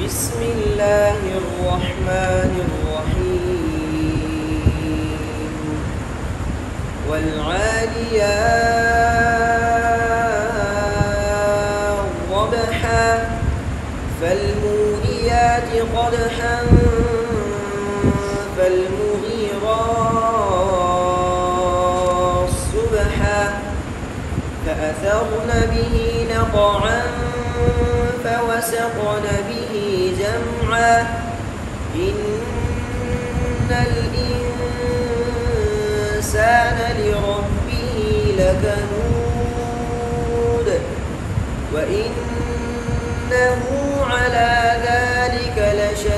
बिस्मिल्लाहिर्रहमानिर्रहीम वल्आदियात ज़बहा फल्मूरियात क़दहन फल्मुग़ीरात सुबहा फअथरन बिही नक़अन फवसक़न बिही जमअ इन्नल इंसान लिरब्बिही लकनूद व इन्नहु अला ज़ालिका लशहीद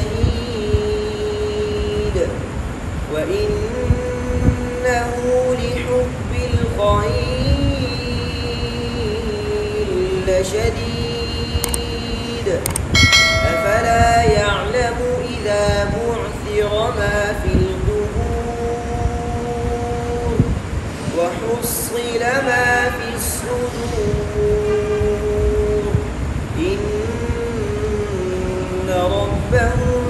व इन्नहु लिहुब्बिल ख़ैर लशदीद अफला यअलमु इज़ा बु'थिर मा फिल क़ुबूर व हुस्सिल मा फिस सुदूर इन्ना रब्बहुम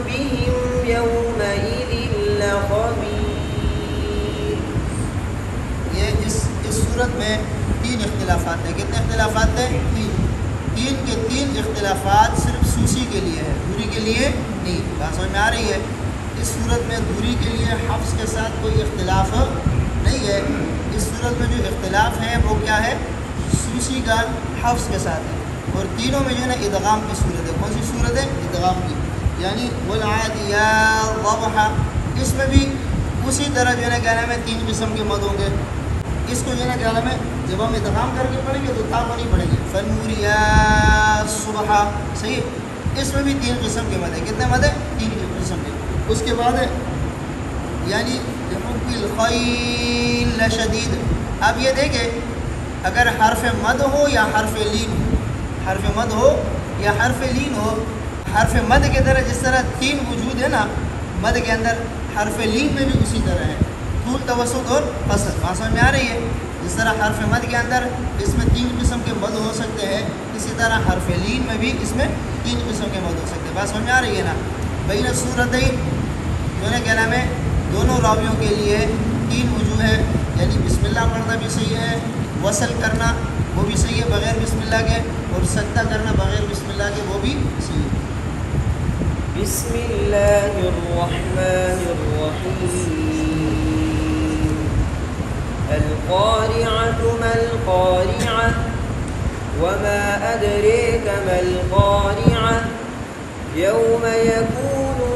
बिहिम यौमइज़िन लख़बीर। ये इस सूरत में तीन इख्तिलाफ़ात हैं। कितने इख्तिलाफ़ात हैं? तीन के तीन इख्तिलाफ़ात सिर्फ सूसी के लिए है, दूरी के लिए नहीं। बात समझ में आ रही है? इस सूरत में दूरी के लिए हफ्स के साथ कोई इख्तिलाफ़ नहीं है। इस सूरत में जो इख्तिलाफ़ है वो क्या है? सूसी का हफ्स के साथ है। और तीनों में जो है ना इदगाम की सूरत है। कौन सी सूरत है? इदगाम की। यानी वल्आदियात ज़बहा, इसमें भी उसी तरह जो है ना क्या नाम है, तीन किस्म के मद होंगे। इसको जो है ना क्या नाम है, जब हम इदगाम करके पढ़ेंगे तो ताको नहीं पढ़ेंगे। फल्मूरियात सुबहा, सही। इसमें भी तीन किस्म के मद है। कितने मद है? तीन किस्म के। उसके बाद है यानी लिहुब्बिल ख़ैर लशदीद। अब ये देखें, अगर हर्फ मद हो या हर्फ लीन हो, हर्फ मद हो या हर्फ लीन हो, हर्फ मद के तरह जिस तरह तीन वजूद है ना मद के अंदर, हर्फ लीन में भी उसी तरह है, तूल तवस्सुत और क़सर। बात समझ में आ रही है? जिस तरह हर्फ मद के अंदर इसमें तीन किस्म के मद हो सकते हैं, इसी तरह हर्फ लीन में भी इसमें तीन किस्म के मद हो सकते हैं। बात समझ में आ रही है ना? बैन सूरतैन जो है क्या नाम है, दोनों रावियों के लिए तीन वजूह है। यानी बिस्मिल्लाह पढ़ना भी सही है, वसल करना वो भी सही है बग़ैर बिस्मिल्लाह के, और सजदा करना बग़ैर बिस्मिल्लाह के वो भी सही है। बिस्मिल्लाहिर्रहमानिर्रहीम अल-क़ारिअतु मल-क़ारिअह वमा अदरीका मल-क़ारिअह यौम यकूनु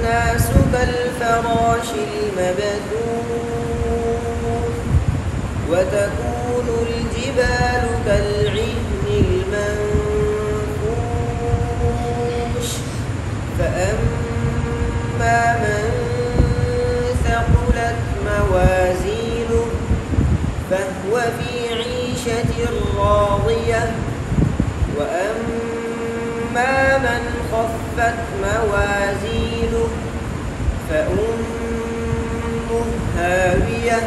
अन्नासु कल-फ़राशिल मबथूथ व तकूनुल जिबालु कल-इह्निल मंफूश फ़अम्मा मन ثقلت موازينه فهو في عيشة راضية وأما من خفت موازينه فأمه هاوية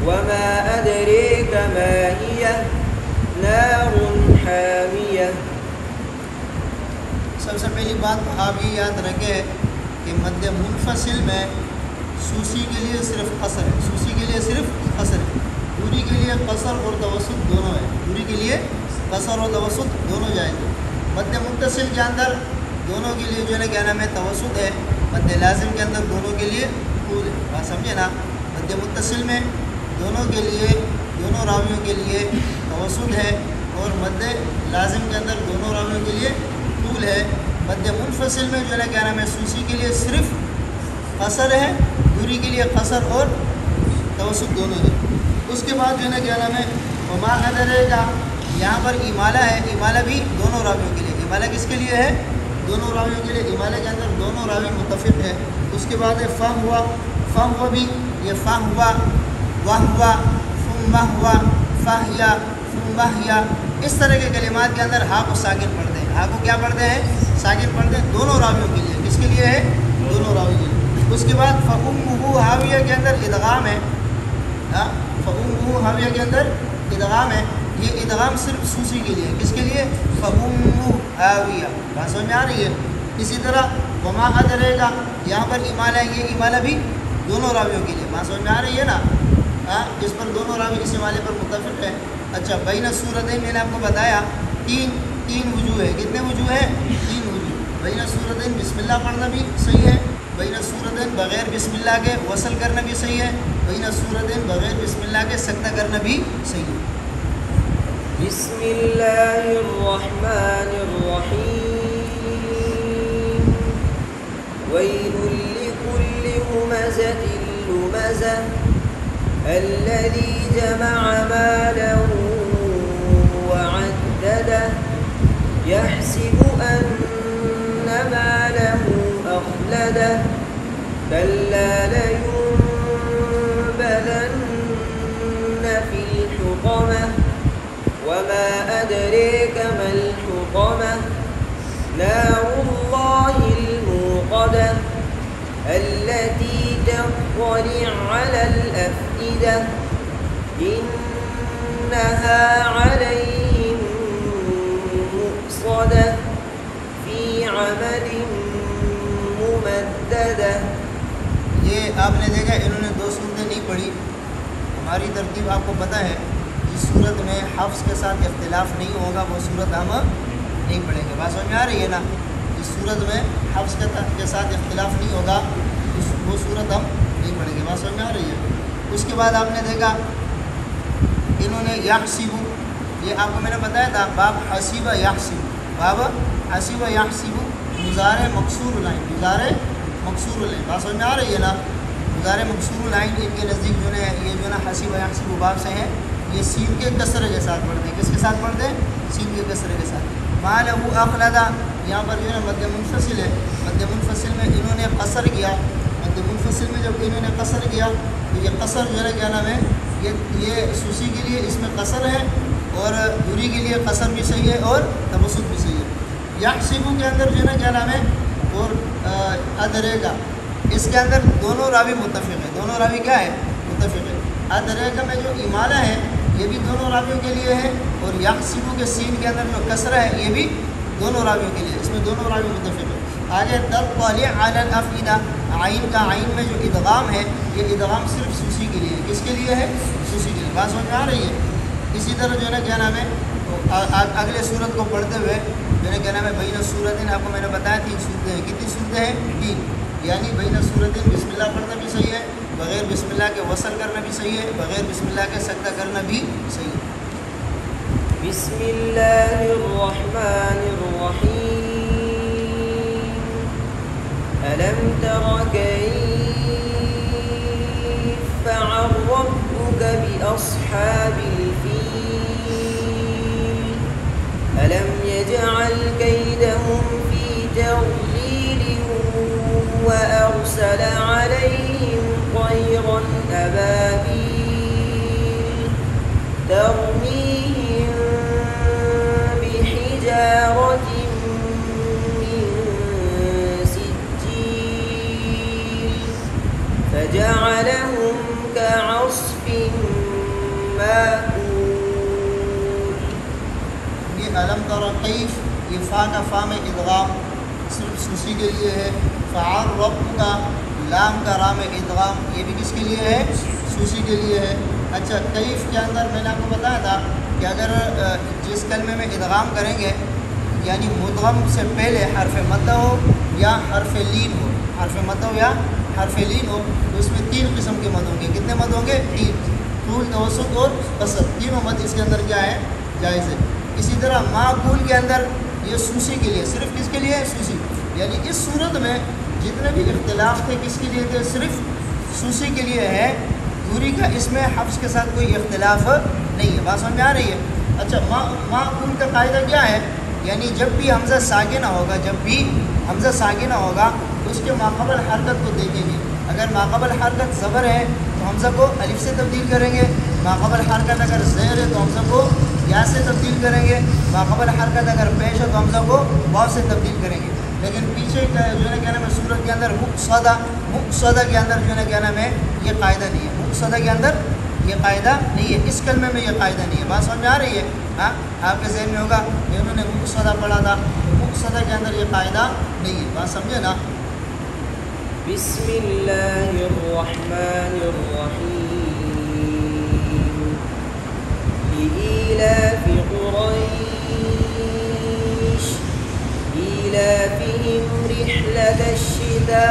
وما أدريك ما هي نار حامية। सबसे पहली बात आप ये याद रखें कि मध्य मुनफसिल में सूसी के लिए सिर्फ कसर है, सूसी के लिए सिर्फ कसर है। दूरी के लिए कसर और तवसुत दोनों है, दूरी के लिए कसर और तवसुत दोनों जाएंगे। मध्य मुत्तसिल के अंदर दोनों के लिए जो है ना क्या नाम है, तवसुत है। मध्य लाजिम के अंदर दोनों के लिए तूल है। बात समझे ना? मध्य मुत्तसिल में दोनों के लिए, दोनों रावियों के लिए तवसुत है, और मध्य लाजिम के अंदर दोनों रावियों के लिए तूल है। मध्य मुनफसिल में जो है ना क्या नाम है, सूसी के लिए सिर्फ कसर है, दूरी के लिए कसर और तवसुत दोनों है। उसके बाद जो है ना क्या नाम है, वमा अदरीका, यहाँ पर इमाला है। इमाला भी दोनों रावियों के लिए। इमाला किसके लिए है? दोनों रावियों के लिए। इमाला के अंदर दोनों रावी मुत्तफिक है। उसके बाद है फ़म हुआ, फ़म हुआ भी, ये फ़म हुआ, वाह हुआ, फुम्मा हुआ, फ़ाहिया, फुम्माहिया। इस तरह के कलिमात के अंदर हा को साकिन पढ़ते हैं। हा को क्या पढ़ते हैं? साकिन पढ़ते हैं दोनों रावियों के लिए। किसके लिए है? दोनों रावियों के लिए। उसके बाद फ़उम्मुहु हाविया के अंदर इदगाम है। फ़उम्मुहु हाविया के अंदर इदगाम है। ये इदगाम सिर्फ सूसी के लिए। किसके लिए? फ़उम्मुहु हाविया। बात समझ में आ रही है। इसी तरह वमा अदरेका, यहाँ पर इमाला है, ये इमाला भी दोनों रावियों के लिए। बात समझ में आ रही है ना। हाँ, इस पर दोनों रावी इस इमाले पर मुत्तफिक है। अच्छा, बैन सूरतैन मैंने आपको बताया तीन वजूह है। कितने वजूह है? 3 वजूह। बैन सूरतैन बिस्मिल्लाह पढ़ना भी सही है, बैन सूरतैन बग़ैर बिस्मिल्लाह के वसल करना भी सही है, बैन सूरतैन बग़ैर बिस्मिल्लाह के सजदा करना भी सही है। बिस्मिल्लाहिर्रहमानिर्रहीम वैलुल लिकुल्लि हुमज़तिन लुमज़ह अल्लज़ी जमअ मालन वअद्ददह यहसिबु अन्न मालहु अख़लदह कल्ला लयुनबज़न्न फ़िल हुतमह वमा अदरीक मल हुतमह नारुल्लाहिल मूक़दह अल्लती तत्तलिअ अलल अफ़इदह इन्नहा अलैहिम मुक़सदह फ़ी अमलिन मुमद्ददह। ये आपने देखा इन्होंने 2 सूरतें नहीं पढ़ी। हमारी तरतीब आपको पता है, जिस सूरत में हफ्स के साथ इख्तिलाफ नहीं होगा वो सूरत हम नहीं पढ़ेंगे। बात समझ में आ रही है ना। जिस सूरत में हफ्स के साथ इख्तिलाफ नहीं होगा वो सूरत हम नहीं पढ़ेंगे। बात समझ में आ रही है। उसके बाद आपने देखा इन्होंने यहसिबु, ये आपको मैंने बताया था, बाब हसीबा यहसिबु, बाब हसीबा यहसिबु मुज़ारे मकसूर लाइन, मुज़ारे मकसूर लाइन। बात समझ में आ रही है ना। मुज़ारे मकसूर लाइन इनके नज़दीक जो है ये जो है ना हसीबा यहसिबु बाब से है, ये सीन के कसरे के साथ पढ़ते हैं। किसके साथ पढ़ते हैं? सीन के कसरे के साथ। मालहु अख़लदा, यहाँ पर जो है मद्द मुनफ़सिल है, मद्द मुनफ़सिल में इन्होंने कसर किया। मद्द मुनफ़सिल में जब इन्होंने कसर किया तो ये कसर जो है क्या नाम है, ये सूसी के लिए इसमें कसर है और दूरी के लिए कसर भी सही है और तवसुत भी सही है। यहसिबु के अंदर जो है ना क्या नाम है, और अदरेका, इसके अंदर दोनों रावी मुत्तफ़िक़ है। दोनों रावी क्या है? मुत्तफ़िक़ है। अदरेका में जो इमाला है ये भी दोनों रावियों के लिए है, और यहसिबु के सीन के अंदर जो कसरा है ये भी दोनों रावियों के लिए, इसमें दोनों रावी मुत्तफ़िक़ है। आगे तत्तलिअ अलल अफ़इदा, आइन का आइन में जो इदगाम है ये इदगाम सिर्फ सूसी के लिए है। किसके लिए है? सूसी के लिए। बात समझ में आ रही है। इसी तरह जो है ना क्या नाम है, अगले सूरत को पढ़ते हुए जो है क्या नाम है, बैन सूरतैन आपको मैंने बताया 3 सूरतें हैं। कितनी सूरतें हैं? 3। यानी बैन सूरतैन बिस्मिल्लाह पढ़ना भी सही है, बग़ैर बिस्मिल्लाह के वसल करना भी सही है, बग़ैर बिस्मिल्लाह के सजदा करना भी सही है। बिस्मिल्लाहिर्रहमानिर्रहीम अलम तर कैफ फ़अल रब्बुक बिअस्हाबिल फ़ील अलम यजअल कैदहुम फ़ी तज़लील वअरसल अलैहिम طيرا أبابيل ترميهم بحجارة من سجيل فجعلهم كعصف مأكول। ये अलम तर कैफ, ये फ़ा का फ़ा में इदगाम सिर्फ सूसी के लिए है। फ़अल रब्बुका, लाम का राम इदगाम ये भी किसके लिए है? सूसी के लिए है। अच्छा, कैफ के अंदर मैंने आपको बताया था कि अगर जिस कलमे में इदगाम करेंगे यानी मुदगम से पहले हरफ मद्दा हो या हरफ लीन हो, हरफ मद्दा हो या हरफ लीन हो, तो इसमें 3 किस्म के मद होंगे। कितने मद होंगे? 3। तूल, तवसुत और कसर, तीनों मद इसके अंदर क्या है? जायज़ है। इसी तरह माकूल के अंदर ये सूसी के लिए, सिर्फ किसके लिए है? सूसी। यानी इस सूरत में जितने भी इख्तिलाफ थे किसके लिए थे? सिर्फ सूसी के लिए है। दूरी का इसमें हफ्स के साथ कोई इख्तिलाफ नहीं है। बात समझ में आ रही है। अच्छा, माकूल का कायदा क्या है? यानी जब भी हमज़ा साकिना होगा, जब भी हमज़ा साकिना होगा तो उसके माक़बल हरकत को देखेंगे। अगर माक़बल हरकत ज़बर है तो हमज़ा को अलिफ से तब्दील करेंगे। माक़बल हरकत अगर ज़ेर है तो हमज़ा को या से तब्दील करेंगे। माक़बल हरकत अगर पेश हो तो हमज़ा को वाव से तब्दील करेंगे। लेकिन पीछे का जो है क्या नाम है, सूरत के अंदर मुक़्सदा के अंदर जो है क्या नाम है, ये कायदा नहीं है। मुक़्सदा के अंदर ये कायदा नहीं है, इस कलमे में ये कायदा नहीं है। बात समझ में आ रही है? हाँ, आपके ज़हन में होगा इन्होंने मुक़्सदा पढ़ा था, मुक़्सदा के अंदर ये कायदा नहीं है। बात समझे ना? बिस्मिल्लाहिर्रहमानिर्रहीम लिईलाफि क़ुरैश ईलाफिहिम रिह्लतश शिताइ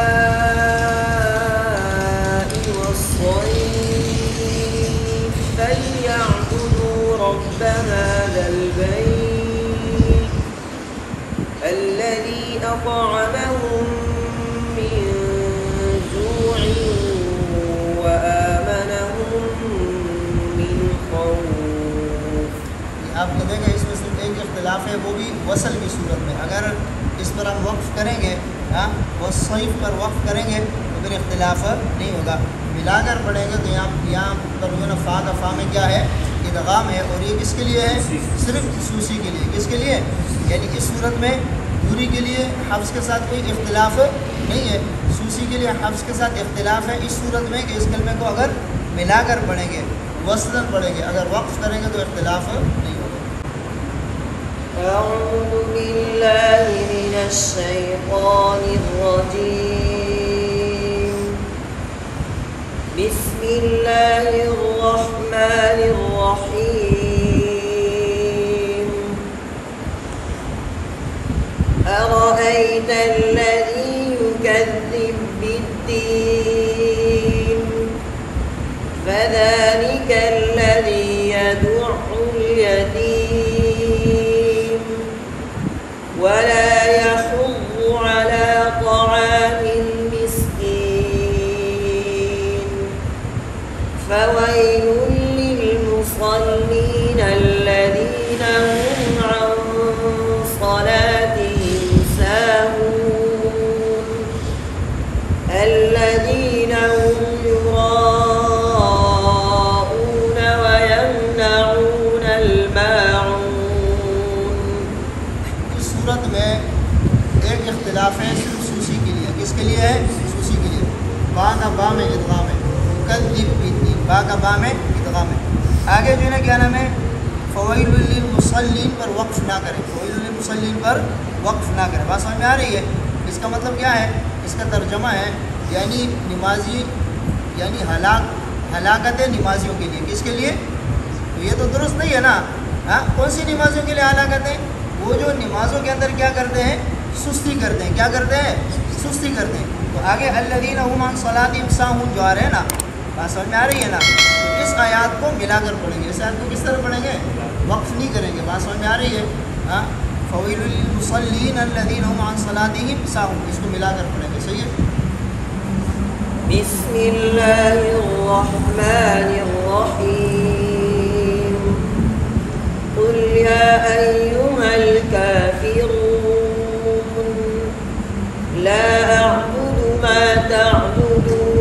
वस्सैफ फलयअबुदू रब्ब हाज़ल बैत الذي أطعمهم من جوع وآمنهم من خوف। आपको देखें इसमें सिर्फ एक इख्तिलाफ है, वो भी वसल की सूरत में। अगर इस पर हम वक्फ़ करेंगे, हाँ, वस्सैफ पर वक्फ़ करेंगे तो फिर इख्तिलाफ नहीं होगा। मिलाकर पढ़ेंगे तो यहाँ पर जो ना फ़ा का फ़ा में क्या है, इदगाम है, और ये किसके लिए है? सिर्फ सूसी के लिए। किसके लिए? यानी इस सूरत में दूरी के लिए हफ्स के साथ कोई इख्तिलाफ नहीं है, सूसी के लिए हफ्स के साथ इख्तिलाफ है इस सूरत में कि इस कलमे को अगर मिलाकर पढ़ेंगे, वस्लन पढ़ेंगे, अगर वक्फ़ करेंगे तो इख्तिलाफ नहीं होगा। أعوذ بالله من الشيطان الرجيم بسم الله الرحمن الرحيم أرأيت الذي يكذب بالدين فذلك الذي يدع اليتيم ولا يحض على طعام المسكين فويل للمصلين الذين هم عن صلاتهم ساهون الذين هم يراءون ويمنعون الماعون। इस सूरत में एक इख्तिलाफ है सिर्फ सूसी के लिए। किसके लिए है? सूसी के लिए। बा का बा में इदगाम है, युकद्दिब बिद्दीन, बा का बा में इदगाम है। आगे जो है ना क्या नाम है, फ़वैलुल लिलमुसल्लीन पर वक्फ़ ना करें, फ़वैलुल लिलमुसल्लीन पर वक्फ़ ना करें। बात समझ में आ रही है? इसका मतलब क्या है? इसका तर्जमा है यानी नमाजी, यानी हलाकत नमाजियों के लिए। किसके लिए? तो ये तो दुरुस्त नहीं है ना। हाँ, कौन सी नमाजियों के लिए हलाकत है? वो जो नमाज़ों के अंदर क्या करते हैं? सुस्ती करते हैं। क्या करते हैं? सुस्ती करते हैं। तो आगे अल्लज़ीना हुम अन सलातिहिम साहून जो आ रहे हैं ना, बात समझ में आ रही है ना? तो इस आयत को मिलाकर पढ़ेंगे। इस आयत को किस तरह पढ़ेंगे? वक्फ़ नहीं करेंगे। बात समझ में आ रही है? हाँ, फ़वैलुल लिलमुसल्लीन अल्लज़ीना हुम अन सलातिहिम साहून, इसको मिलाकर पढ़ेंगे। सही है? बिस्मिल्लाहिर्रहमानिर्रहीम कुल या अय्युहल काफिरून ला अअबुदु मा तअबुदून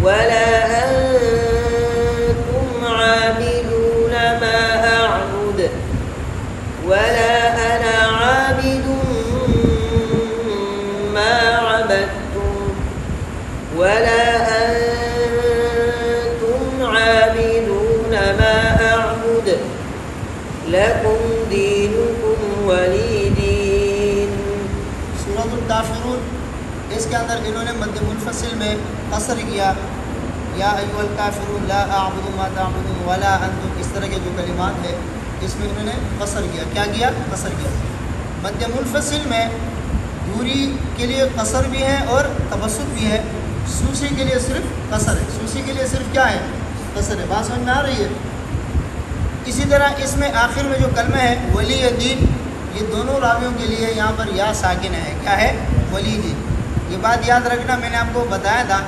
वला अंतुम आबिदून मा अअबुद वला अना आबिदुन मा अबदतुम वला अंतुम आबिदून मा अअबुद लकुम दीनुकुम वली दीन। सूरतुल काफिरून, इसके अंदर इन्होंने मद्द मुनफसिल में कसर किया, या अय्युहल काफिरून ला अअबुदु मा तअबुदून वला अंतुम, इस तरह के जो कलिमात है इसमें इन्होंने कसर किया। क्या किया? कसर किया। मद्द मुनफसिल में दूरी के लिए कसर भी है और तवस्सुत भी है। सूसी के लिए सिर्फ कसर है। सूसी के लिए सिर्फ क्या है? कसर है। बात समझ में आ रही है? इसी तरह इसमें आखिर में जो कलमा है वली दीन, ये दोनों रावियों के लिए यहाँ पर या साकिन है। क्या है? वली दीन। ये बात याद रखना, मैंने आपको बताया था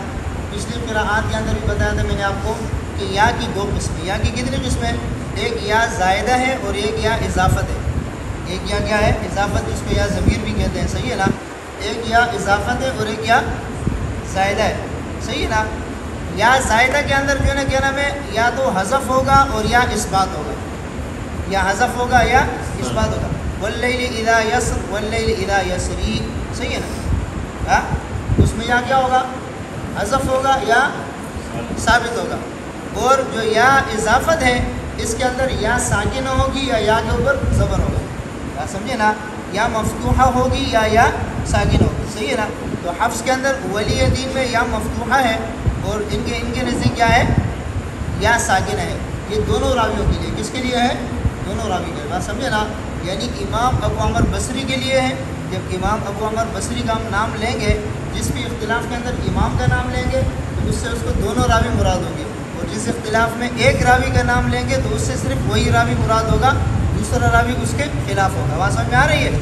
पिछली क़िराअत के अंदर भी बताया था मैंने आपको कि या की दो किस्में। या की कितनी किस्में? एक या ज़ायदा है और एक या इजाफ़त है। एक या क्या है? इजाफ़त, जिसको या ज़मीर भी कहते हैं। सही है ना? एक या इजाफ़त है और एक या ज़ायदा है। सही है ना? या ज़ायदा के अंदर जो है ना क्या नाम है, या तो हज़फ होगा और या इस्बात होगा। या हज़फ होगा या इस्बात होगा। वल्लैलि इज़ा यसर वल्लैलि इज़ा यसरी। सही है ना? हाँ, उसमें या क्या होगा? हज़फ होगा या साबित होगा। और जो या इजाफ़त है इसके अंदर या साकिन होगी या के ऊपर ज़बर होगा, बात समझे ना, या मफ्तूहा होगी या साकिन होगी, सही है ना। तो हफ्स के अंदर वली दीन में या मफ्तूहा है और इनके नज़दीक क्या है, या साकिन है। ये दोनों रावियों के लिए, किसके लिए है, दोनों रावी के लिए, बात समझे ना। यानी इमाम अबू अमर बसरी के लिए है, जब इमाम अबू अमर बसरी का हम नाम लेंगे, जिस भी इख्तिलाफ़ के अंदर इमाम का नाम लेंगे तो उससे उसको दोनों रावी मुराद होंगे, और जिस इख्तिलाफ़ में एक रावी का नाम लेंगे तो उससे सिर्फ वही रावी मुराद होगा, दूसरा रावी उसके खिलाफ होगा, बात समझ में आ रही है।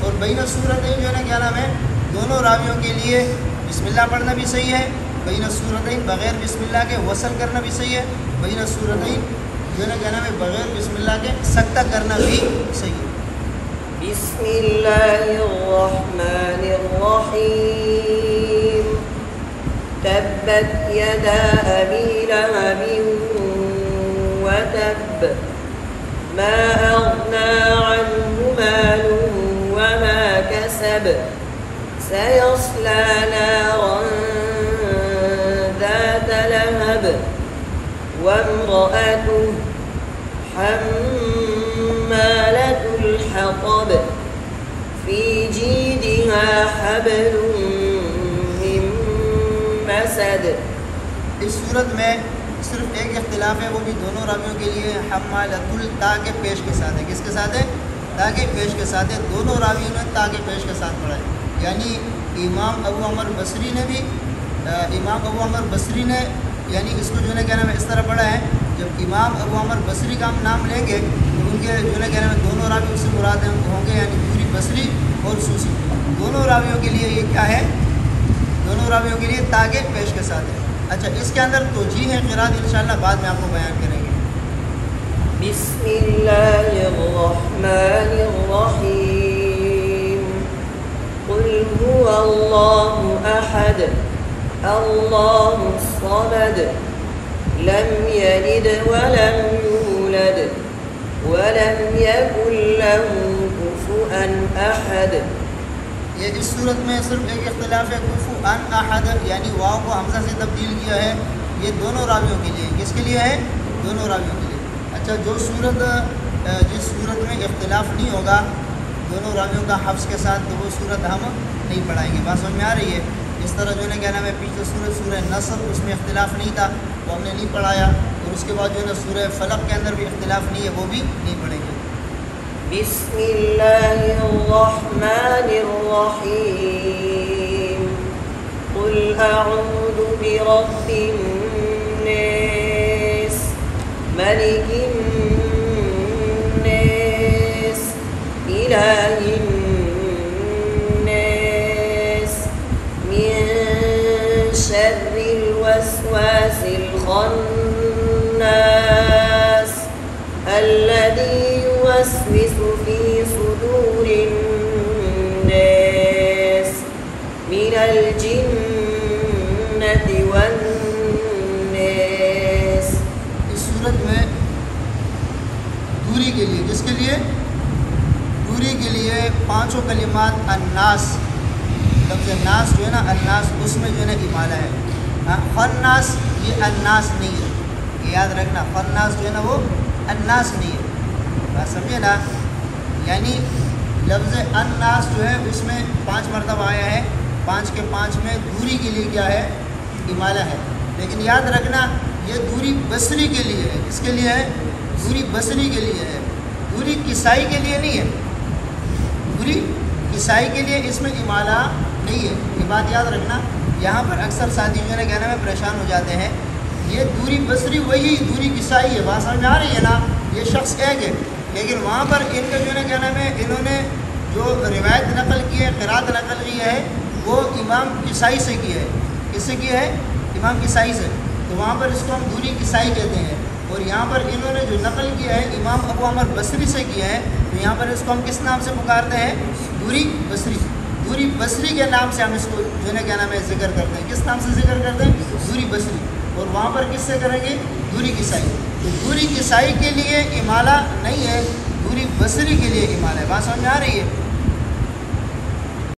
और बैन सूरतैन जो है ना, क्या नाम है, दोनों रावियों के लिए बिस्मिल्लाह पढ़ना भी सही है, बैन सूरतैन बग़ैर बिस्मिल्लाह के वसल करना भी सही है, बैन सूरतैन जो है ना, क्या नाम है, बग़ैर बिस्मिल्लाह के सक्ता करना भी सही है। बिस्मिल्लाहिर्रहमानिर्रहीम। तब्बत यदा अबी लहबिन व तब्ब मा अग़ना अन्हु मालुहु व मा कसब सयस्ला नारन ذات لهب وامرأته حمالة الحطب في جيدها حبل من مسد। इस सूरत में सिर्फ एक इख्तिलाफ है, वो भी दोनों रावियों के लिए, हम्मालतुल ता के पेश के साथ है, किसके साथ है, ता के पेश के साथ है, दोनों रावियों ने ता के पेश के साथ पढ़ा है। यानी इमाम अबू अमर बसरी ने भी, इमाम अबू अमर बसरी ने यानी इसको जो है क्या नाम है इस तरह पढ़ा है, जब इमाम अबू अमर बसरी का हम नाम लेंगे तो उनके जो है क्या नाम है दोनों रावी उससे मुराद होंगे, यानी पूरी बसरी और सूसी, दोनों रावियों के लिए ये क्या है, दोनों रावियों के लिए तागे पेश के साथ है। अच्छा, इसके अंदर तोजी है क़िरात इंशाअल्लाह बाद में आपको बयान करेंगे। बिस्मिल्लाहिर्रहमानिर्रहीम। कुल हुवल्लाहु अहद अल्लाहुस्समद लम यलिद वलम यूलद वलम यकुल लहू कुफुअन अहद। ये इस सूरत में सिर्फ एक इख्तिलाफ है, कुफुअन अहद यानी वाव को हमज़ा से तब्दील किया है, ये दोनों रावियों के लिए, किसके लिए है, दोनों रावियों के लिए। अच्छा, जो सूरत जिस सूरत में इख्तिलाफ नहीं होगा दोनों रावियों का हफ्स के साथ, तो वो सूरत हम नहीं पढ़ाएंगे, बात समझ में आ रही है। इस तरह जो है क्या नाम है, पीछे सूरह नस्र उसमें इख्तिलाफ नहीं था, वो हमने नहीं पढ़ाया, और उसके बाद जो है ना सूरह फलक के अंदर भी इख्तिलाफ नहीं है, वो भी नहीं पढ़ेंगे। बिस्मिल्लाहिर्रहमानिर्रहीम। कुल अऊज़ु बिरब्बिन नास मलिकिन नास इलाहिन नास मिन शर्रिल वस्वासिल खन्नास अल्लज़ी युवस्विसु फी सुदूरिन नास मिनल जिन्नति वन नास। इस सूरत में दूरी के लिए, किसके लिए, दूरी के लिए पांचों कलिमात अन्नास, लफ्ज़ नास जो है ना, अन्नास उसमें जो है ना इमाला है। खन्नास ये अन्नास नहीं है, ये याद रखना, खन्नास जो है ना वो अन्नास नहीं है, बात समझे ना। यानी लफ्ज़ अन्नास जो है उसमें 5 मरतबा आया है, 5 के 5 में दूरी के लिए क्या है, इमाला है। लेकिन याद रखना ये दूरी बसरी के लिए है, किसके लिए है, दूरी बसरी के लिए है, दूरी किसाई के लिए नहीं है, दूरी किसाई के लिए इसमें इमाला नहीं है, ये बात याद रखना। यहाँ पर अक्सर साथी जो है कहने में परेशान हो जाते हैं, ये दूरी बसरी वही दूरी किसाई है, बात समझ में आ रही है ना, ये शख्स एक है, लेकिन वहाँ पर इनका जो है कहने में इन्होंने जो रिवायत नकल की है, क़िरात नकल की है, वो इमाम किसाई से की है, किससे की है, इमाम किसाई से, तो वहाँ पर इसको हम दूरी किसाई कहते हैं। और यहाँ पर इन्होंने जो नकल किया है इमाम अबू अमर बसरी से किया है, तो यहाँ पर इसको हम किस नाम से पुकारते हैं, दूरी बसरी, दूरी बसरी के नाम से हम इसको जो है क्या नाम है जिक्र करते हैं, किस नाम से जिक्र करते हैं, दूरी बसरी। और वहाँ पर किससे करेंगे, दूरी किसाई। तो दूरी किसाई के लिए इमाला नहीं है, दूरी बसरी के लिए इमाला है, बात समझ में आ रही है।